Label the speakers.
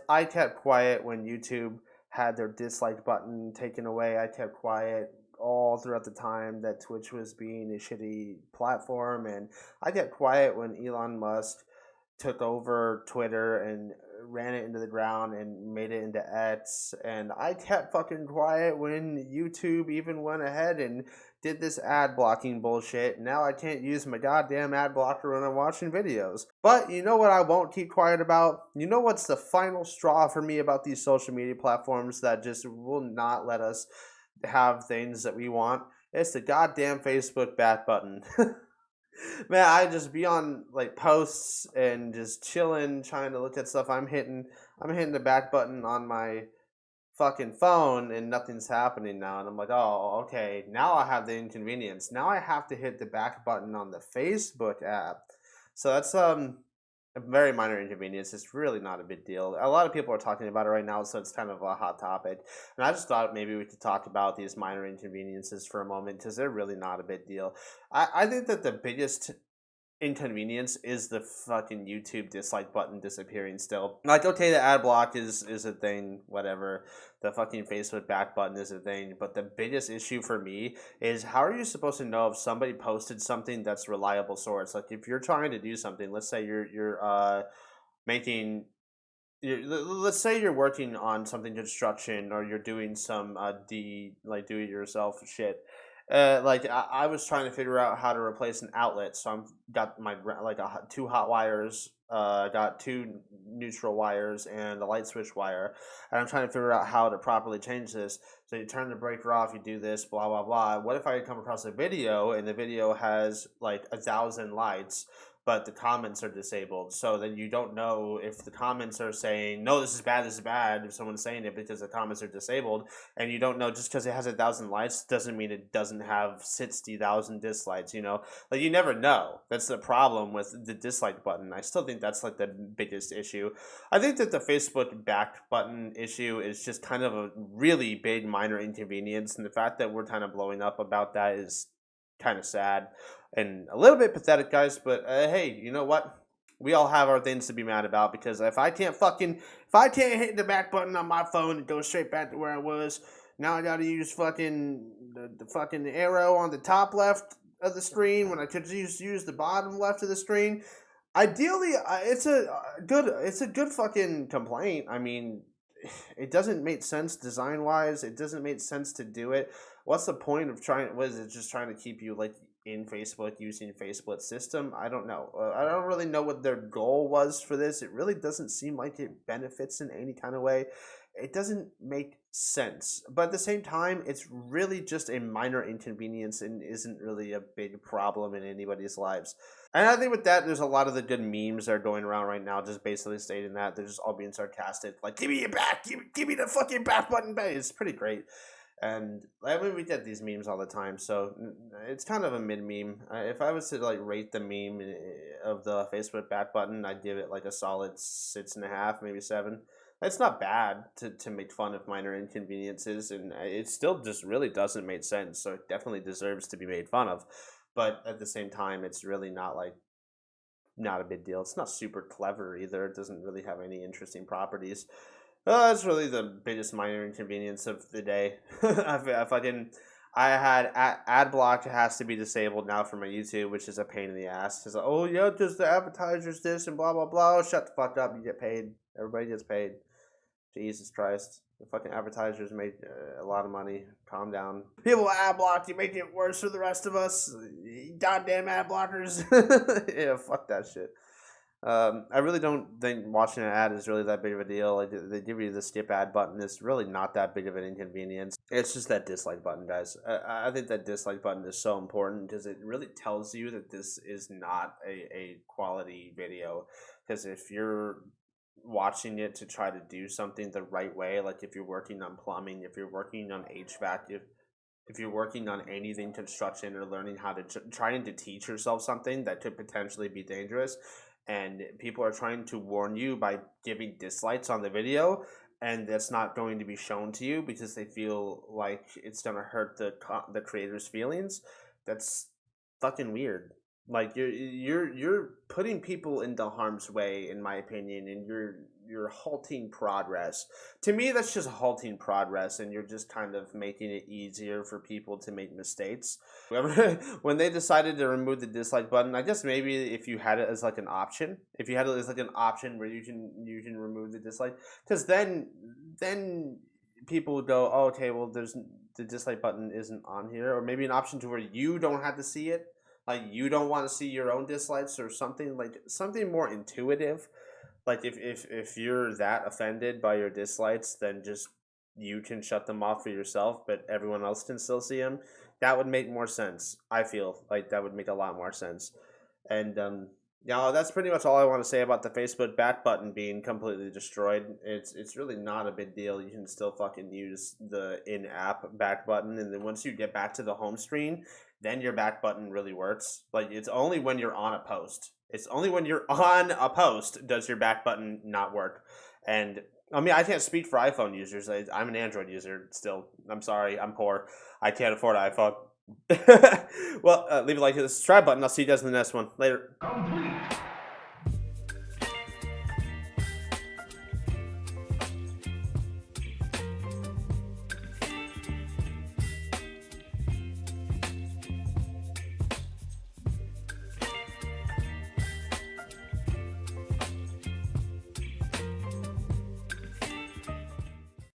Speaker 1: I kept quiet when YouTube had their dislike button taken away. I kept quiet all throughout the time that Twitch was being a shitty platform, and I kept quiet when Elon Musk took over Twitter and ran it into the ground and made it into X. And I kept fucking quiet when YouTube even went ahead and did this ad blocking bullshit. Now I can't use my goddamn ad blocker when I'm watching videos. But you know what I won't keep quiet about? You know what's the final straw for me about these social media platforms that just will not let us have things that we want? It's the goddamn Facebook back button. Man, I just be on like posts and just chilling, trying to look at stuff. I'm hitting the back button on my fucking phone, and nothing's happening now. And I'm like, oh, okay. Now I have the inconvenience. Now I have to hit the back button on the Facebook app. So that's a very minor inconvenience. It's really not a big deal. A lot of people are talking about it right now, so it's kind of a hot topic. And I just thought maybe we could talk about these minor inconveniences for a moment because they're really not a big deal. I think that the biggest inconvenience is the fucking YouTube dislike button disappearing still. Like, okay, the ad block is a thing, whatever. The fucking Facebook back button is a thing, but the biggest issue for me is how are you supposed to know if somebody posted something that's reliable source? Like, if you're trying to do something, let's say you're making let's say you're working on something construction or you're doing some do it yourself shit. Like I was trying to figure out how to replace an outlet, so I'm got my two hot wires, got two neutral wires and a light switch wire, and I'm trying to figure out how to properly change this. So you turn the breaker off, you do this, blah blah blah. What if I come across a video and the video has like 1,000 lights, but the comments are disabled? So then you don't know if the comments are saying, no, this is bad, if someone's saying it because the comments are disabled, and you don't know just because it has 1,000 lights doesn't mean it doesn't have 60,000 dislikes, you know? Like, you never know. That's the problem with the dislike button. I still think that's like the biggest issue. I think that the Facebook back button issue is just kind of a really big minor inconvenience, and the fact that we're kind of blowing up about that is kind of sad and a little bit pathetic, guys. But hey, you know what? We all have our things to be mad about because if I can't hit the back button on my phone and go straight back to where I was, now I gotta use fucking the fucking arrow on the top left of the screen when I could use the bottom left of the screen. Ideally, it's a good fucking complaint. I mean, it doesn't make sense design wise. It doesn't make sense to do it. What's the point of trying? Was it just trying to keep you like in Facebook using Facebook system? I don't know. I don't really know what their goal was for this. It really doesn't seem like it benefits in any kind of way. It doesn't make sense. But at the same time, it's really just a minor inconvenience and isn't really a big problem in anybody's lives. And I think with that, there's a lot of the good memes that are going around right now, just basically stating that they're just all being sarcastic, like "Give me your back, give me the fucking back button back." It's pretty great, and I mean we get these memes all the time, so it's kind of a mid meme. If I was to like rate the meme of the Facebook back button, I'd give it like a solid 6.5, maybe 7. It's not bad to make fun of minor inconveniences, and it still just really doesn't make sense. So it definitely deserves to be made fun of, but at the same time, it's really not like not a big deal. It's not super clever either. It doesn't really have any interesting properties. That's really the biggest minor inconvenience of the day. I fucking I had ad block has to be disabled now for my YouTube, which is a pain in the ass. Because oh yeah, just the advertisers this and blah blah blah. Shut the fuck up. You get paid. Everybody gets paid. Jesus Christ. The fucking advertisers made a lot of money. Calm down. People ad block, you make it worse for the rest of us. Goddamn ad blockers. Yeah, fuck that shit. I really don't think watching an ad is really that big of a deal. Like they give you the skip ad button. It's really not that big of an inconvenience. It's just that dislike button, guys. I think that dislike button is so important because it really tells you that this is not a quality video. Because if you're watching it to try to do something the right way, like if you're working on plumbing, if you're working on HVAC, if you're working on anything construction or learning how to trying to teach yourself something that could potentially be dangerous, and people are trying to warn you by giving dislikes on the video, and that's not going to be shown to you because they feel like it's going to hurt the creator's feelings. That's fucking weird. Like you're putting people into harm's way, in my opinion, and you're halting progress. To me, that's just halting progress, and you're just kind of making it easier for people to make mistakes. When they decided to remove the dislike button, I guess maybe if you had it as like an option, if you had it as like an option where you can remove the dislike, because then people would go, oh, okay, well, there's the dislike button isn't on here, or maybe an option to where you don't have to see it, like you don't want to see your own dislikes or something, like something more intuitive. Like if you're that offended by your dislikes, then just you can shut them off for yourself, but everyone else can still see them. That would make more sense. I feel like that would make a lot more sense. And yeah, that's pretty much all I want to say about the Facebook back button being completely destroyed. It's really not a big deal. You can still fucking use the in-app back button, and then once you get back to the home screen, then your back button really works. Like it's only when you're on a post. It's only when you're on a post does your back button not work. And I mean, I can't speak for iPhone users. I'm an Android user still. I'm sorry, I'm poor. I can't afford an iPhone. Well, leave a like to the subscribe button. I'll see you guys in the next one. Later. Complete.